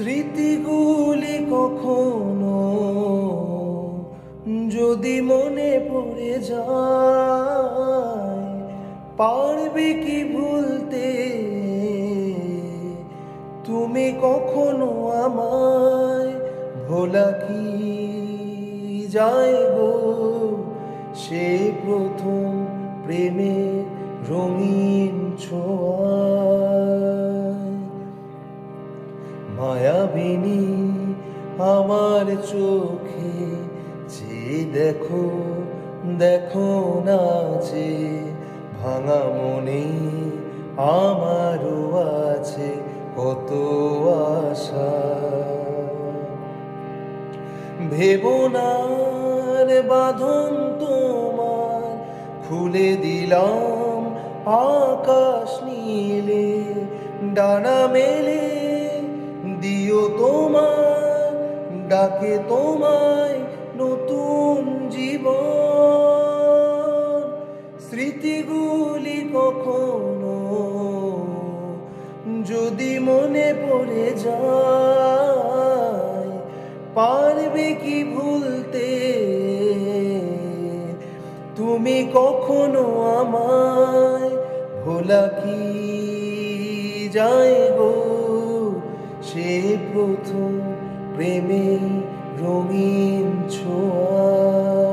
স্মৃতিগুলি কখনো যদি মনে পড়ে যায়, পারবে কি ভুলতে তুমি কখনো আমায়? ভোলা কি যায় গো সে প্রথম প্রেমে রঙিন ছোঁয়ায়? মায়াবিনী আমার চোখে যে দেখো দেখো না যে ভাঙা মনে আমারও আছে কত আশা। ভেবনার বাঁধন তোমার খুলে দিলাম আকাশ নীলে, ডানা মেলে দিও তোমার ডাকে তোমায় নতুন জীবন। স্মৃতিগুলি কখনো যদি মনে পড়ে যায়, পারবে কি ভুলতে তুমি কখনো আমায়? ভোলা কি যায় গো সে প্রথম প্রেমে রঙিন ছোঁয়া?